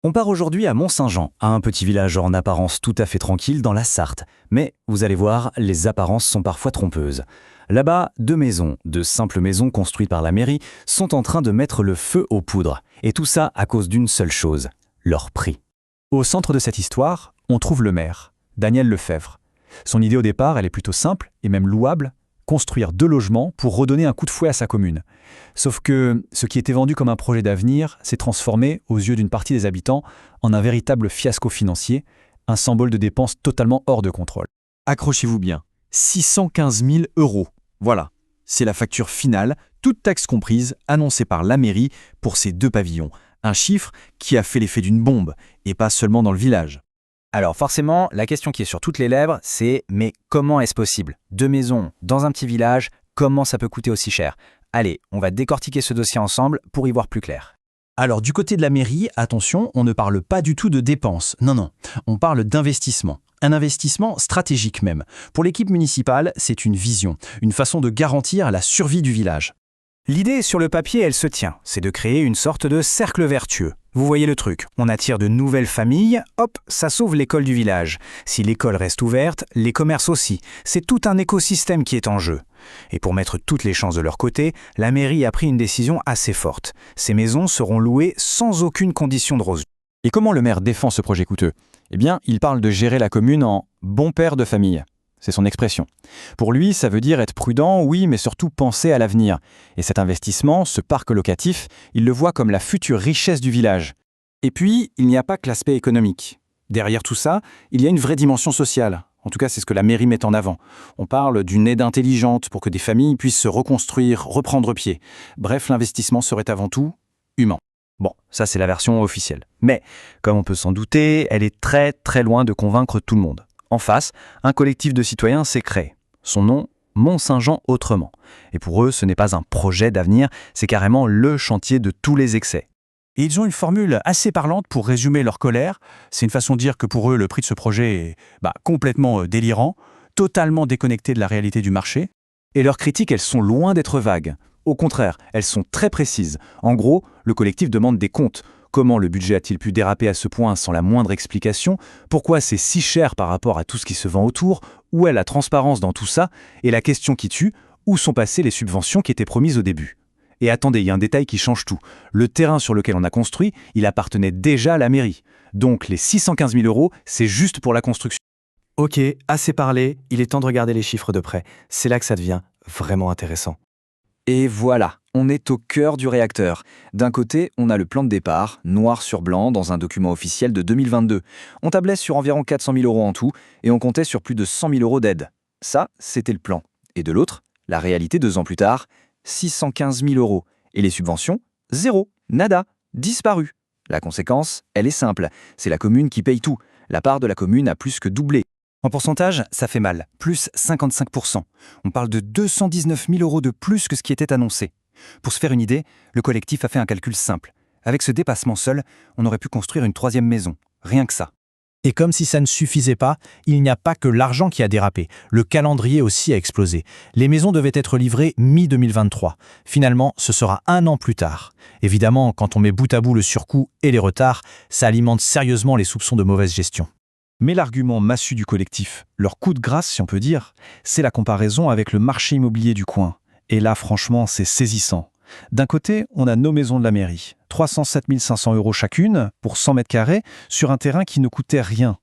On part aujourd'hui à Mont-Saint-Jean, à un petit village en apparence tout à fait tranquille dans la Sarthe. Mais vous allez voir, les apparences sont parfois trompeuses. Là-bas, deux maisons, de simples maisons construites par la mairie, sont en train de mettre le feu aux poudres. Et tout ça à cause d'une seule chose, leur prix. Au centre de cette histoire, on trouve le maire, Daniel Lefebvre. Son idée au départ, elle est plutôt simple et même louable, construire 2 logements pour redonner un coup de fouet à sa commune. Sauf que ce qui était vendu comme un projet d'avenir s'est transformé, aux yeux d'une partie des habitants, en un véritable fiasco financier, un symbole de dépenses totalement hors de contrôle. Accrochez-vous bien, 615 000 €. Voilà, c'est la facture finale, toute taxe comprise, annoncée par la mairie pour ces 2 pavillons. Un chiffre qui a fait l'effet d'une bombe, et pas seulement dans le village. Alors forcément, la question qui est sur toutes les lèvres, c'est « mais comment est-ce possible ? 2 maisons dans un petit village, comment ça peut coûter aussi cher ?» Allez, on va décortiquer ce dossier ensemble pour y voir plus clair. Alors du côté de la mairie, attention, on ne parle pas du tout de dépenses. Non, on parle d'investissement. Un investissement stratégique même. Pour l'équipe municipale, c'est une vision, une façon de garantir la survie du village. L'idée sur le papier, elle se tient, c'est de créer une sorte de cercle vertueux. Vous voyez le truc, on attire de nouvelles familles, hop, ça sauve l'école du village. Si l'école reste ouverte, les commerces aussi. C'est tout un écosystème qui est en jeu. Et pour mettre toutes les chances de leur côté, la mairie a pris une décision assez forte. Ces maisons seront louées sans aucune condition de revenus. Et comment le maire défend ce projet coûteux ? Eh bien, il parle de gérer la commune en « bon père de famille ». C'est son expression. Pour lui, ça veut dire être prudent, oui, mais surtout penser à l'avenir. Et cet investissement, ce parc locatif, il le voit comme la future richesse du village. Et puis, il n'y a pas que l'aspect économique. Derrière tout ça, il y a une vraie dimension sociale. En tout cas, c'est ce que la mairie met en avant. On parle d'une aide intelligente pour que des familles puissent se reconstruire, reprendre pied. Bref, l'investissement serait avant tout humain. Bon, ça c'est la version officielle. Mais, comme on peut s'en douter, elle est très très loin de convaincre tout le monde. En face, un collectif de citoyens s'est créé. Son nom, Mont-Saint-Jean Autrement. Et pour eux, ce n'est pas un projet d'avenir, c'est carrément le chantier de tous les excès. Et ils ont une formule assez parlante pour résumer leur colère. C'est une façon de dire que pour eux, le prix de ce projet est complètement délirant, totalement déconnecté de la réalité du marché. Et leurs critiques, elles sont loin d'être vagues. Au contraire, elles sont très précises. En gros, le collectif demande des comptes. Comment le budget a-t-il pu déraper à ce point sans la moindre explication ? Pourquoi c'est si cher par rapport à tout ce qui se vend autour ? Où est la transparence dans tout ça ? Et la question qui tue, où sont passées les subventions qui étaient promises au début ? Et attendez, il y a un détail qui change tout. Le terrain sur lequel on a construit, il appartenait déjà à la mairie. Donc les 615 000 €, c'est juste pour la construction. Ok, assez parlé, il est temps de regarder les chiffres de près. C'est là que ça devient vraiment intéressant. Et voilà, on est au cœur du réacteur. D'un côté, on a le plan de départ, noir sur blanc, dans un document officiel de 2022. On tablait sur environ 400 000 € en tout, et on comptait sur plus de 100 000 € d'aide. Ça, c'était le plan. Et de l'autre, la réalité 2 ans plus tard, 615 000 €. Et les subventions, zéro, nada, disparu. La conséquence, elle est simple, c'est la commune qui paye tout. La part de la commune a plus que doublé. En pourcentage, ça fait mal, plus 55%. On parle de 219 000 € de plus que ce qui était annoncé. Pour se faire une idée, le collectif a fait un calcul simple. Avec ce dépassement seul, on aurait pu construire une 3e maison. Rien que ça. Et comme si ça ne suffisait pas, il n'y a pas que l'argent qui a dérapé. Le calendrier aussi a explosé. Les maisons devaient être livrées mi-2023. Finalement, ce sera 1 an plus tard. Évidemment, quand on met bout à bout le surcoût et les retards, ça alimente sérieusement les soupçons de mauvaise gestion. Mais l'argument massu du collectif, leur coup de grâce si on peut dire, c'est la comparaison avec le marché immobilier du coin. Et là, franchement, c'est saisissant. D'un côté, on a nos maisons de la mairie, 307 500 € chacune pour 100 mètres carrés sur un terrain qui ne coûtait rien.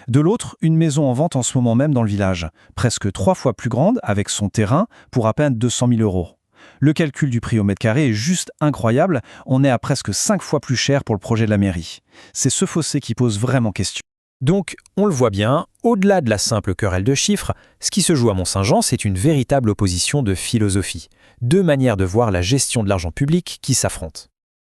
De l'autre, une maison en vente en ce moment même dans le village, presque 3 fois plus grande avec son terrain pour à peine 200 000 €. Le calcul du prix au mètre carré est juste incroyable, on est à presque 5 fois plus cher pour le projet de la mairie. C'est ce fossé qui pose vraiment question. Donc, on le voit bien, au-delà de la simple querelle de chiffres, ce qui se joue à Mont-Saint-Jean, c'est une véritable opposition de philosophie. 2 manières de voir la gestion de l'argent public qui s'affrontent.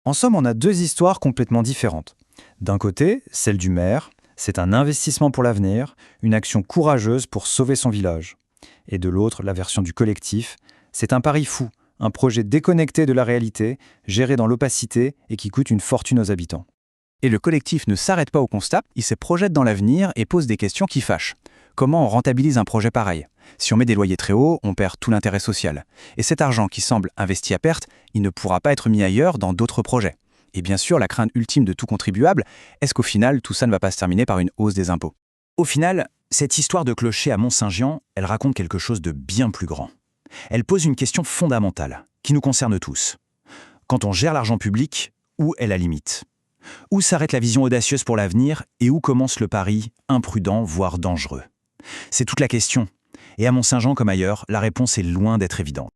En somme, on a 2 histoires complètement différentes. D'un côté, celle du maire, c'est un investissement pour l'avenir, une action courageuse pour sauver son village. Et de l'autre, la version du collectif, c'est un pari fou, un projet déconnecté de la réalité, géré dans l'opacité et qui coûte une fortune aux habitants. Et le collectif ne s'arrête pas au constat, il se projette dans l'avenir et pose des questions qui fâchent. Comment on rentabilise un projet pareil ? Si on met des loyers très hauts, on perd tout l'intérêt social. Et cet argent qui semble investi à perte, il ne pourra pas être mis ailleurs dans d'autres projets. Et bien sûr, la crainte ultime de tout contribuable, est-ce qu'au final, tout ça ne va pas se terminer par une hausse des impôts? Au final, cette histoire de clocher à Mont-Saint-Jean, elle raconte quelque chose de bien plus grand. Elle pose une question fondamentale, qui nous concerne tous. Quand on gère l'argent public, où est la limite? Où s'arrête la vision audacieuse pour l'avenir et où commence le pari imprudent, voire dangereux? C'est toute la question. Et à Mont-Saint-Jean comme ailleurs, la réponse est loin d'être évidente.